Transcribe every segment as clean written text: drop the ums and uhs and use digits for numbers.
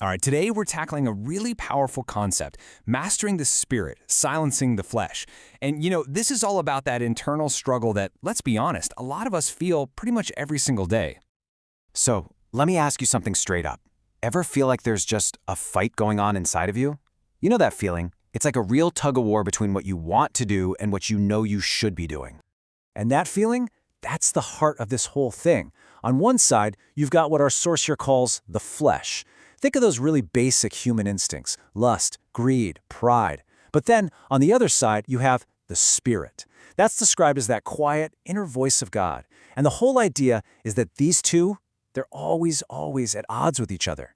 All right, today we're tackling a really powerful concept, mastering the spirit, silencing the flesh. And this is all about that internal struggle that, let's be honest, a lot of us feel pretty much every single day. So, let me ask you something straight up. Ever feel like there's just a fight going on inside of you? You know that feeling? It's like a real tug-of-war between what you want to do and what you know you should be doing. And that feeling, that's the heart of this whole thing. On one side, you've got what our source here calls the flesh. Think of those really basic human instincts: lust, greed, pride. But then, on the other side, you have the spirit. That's described as that quiet, inner voice of God. And the whole idea is that these two, they're always at odds with each other.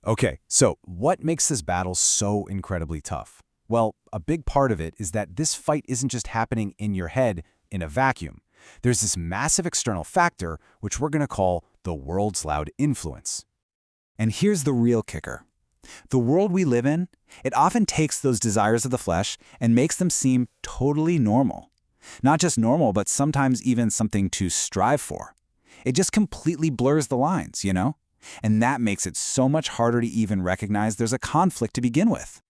Okay, so what makes this battle so incredibly tough? Well, a big part of it is that this fight isn't just happening in your head in a vacuum. There's this massive external factor, which we're going to call the world's loud influence. And here's the real kicker. The world we live in, it often takes those desires of the flesh and makes them seem totally normal. Not just normal, but sometimes even something to strive for. It just completely blurs the lines, And that makes it so much harder to even recognize there's a conflict to begin with.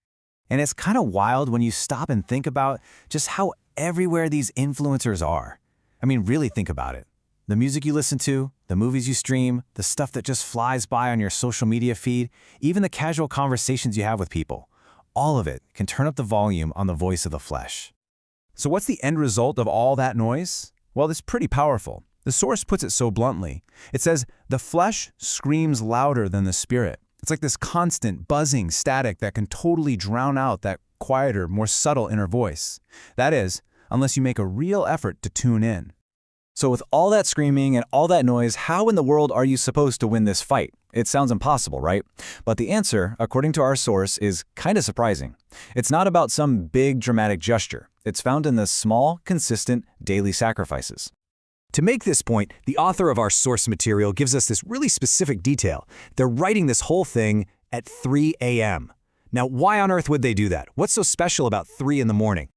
And it's kind of wild when you stop and think about just how everywhere these influencers are. I mean, really think about it. The music you listen to, the movies you stream, the stuff that just flies by on your social media feed, even the casual conversations you have with people. All of it can turn up the volume on the voice of the flesh. So what's the end result of all that noise? Well, it's pretty powerful. The source puts it so bluntly. It says, the flesh screams louder than the spirit. It's like this constant buzzing static that can totally drown out that quieter, more subtle inner voice. That is, unless you make a real effort to tune in. So with all that screaming and all that noise, how in the world are you supposed to win this fight? It sounds impossible, right? But the answer, according to our source, is kind of surprising. It's not about some big dramatic gesture. It's found in the small, consistent, daily sacrifices. To make this point, the author of our source material gives us this really specific detail. They're writing this whole thing at 3 a.m. Now, why on earth would they do that? What's so special about 3 in the morning?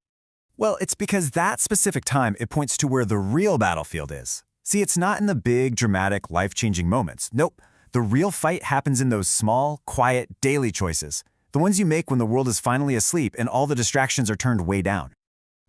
Well, it's because that specific time, it points to where the real battlefield is. See, it's not in the big, dramatic, life-changing moments. Nope. The real fight happens in those small, quiet, daily choices. The ones you make when the world is finally asleep and all the distractions are turned way down.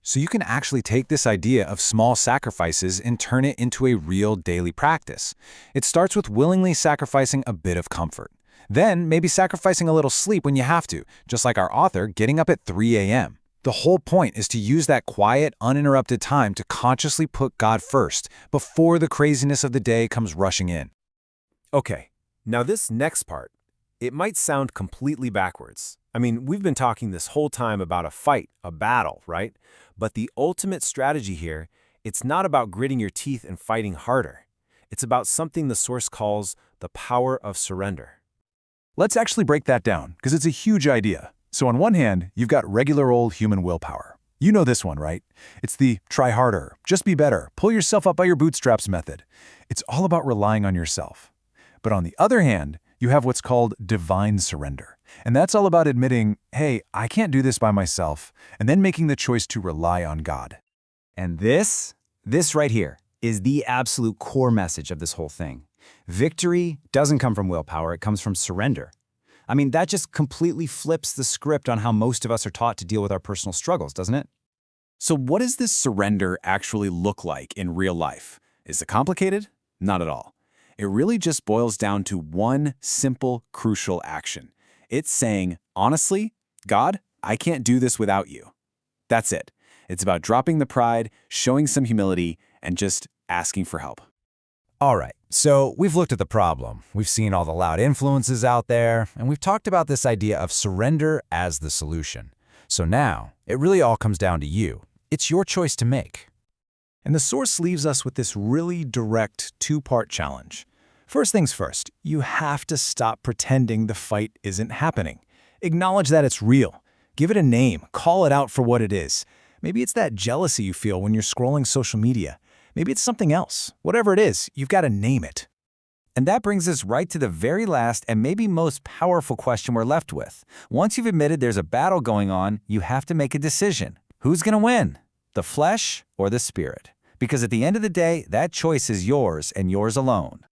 So you can actually take this idea of small sacrifices and turn it into a real daily practice. It starts with willingly sacrificing a bit of comfort. Then maybe sacrificing a little sleep when you have to, just like our author getting up at 3 a.m. The whole point is to use that quiet, uninterrupted time to consciously put God first before the craziness of the day comes rushing in. Okay, now this next part, it might sound completely backwards. I mean, we've been talking this whole time about a fight, a battle, right? But the ultimate strategy here, it's not about gritting your teeth and fighting harder. It's about something the source calls the power of surrender. Let's actually break that down, because it's a huge idea. So on one hand, you've got regular old human willpower. You know this one, right? It's the try harder, just be better, pull yourself up by your bootstraps method. It's all about relying on yourself. But on the other hand, you have what's called divine surrender. And that's all about admitting, hey, I can't do this by myself, and then making the choice to rely on God. And this right here, is the absolute core message of this whole thing. Victory doesn't come from willpower, it comes from surrender. I mean, that just completely flips the script on how most of us are taught to deal with our personal struggles, doesn't it? So what does this surrender actually look like in real life? Is it complicated? Not at all. It really just boils down to one simple, crucial action. It's saying, honestly, God, I can't do this without you. That's it. It's about dropping the pride, showing some humility, and just asking for help. All right, so we've looked at the problem. We've seen all the loud influences out there, and we've talked about this idea of surrender as the solution. So now, it really all comes down to you. It's your choice to make. And the source leaves us with this really direct two-part challenge. First things first, you have to stop pretending the fight isn't happening. Acknowledge that it's real. Give it a name. Call it out for what it is. Maybe it's that jealousy you feel when you're scrolling social media. Maybe it's something else. Whatever it is, you've got to name it. And that brings us right to the very last and maybe most powerful question we're left with. Once you've admitted there's a battle going on, you have to make a decision. Who's going to win? The flesh or the spirit? Because at the end of the day, that choice is yours and yours alone.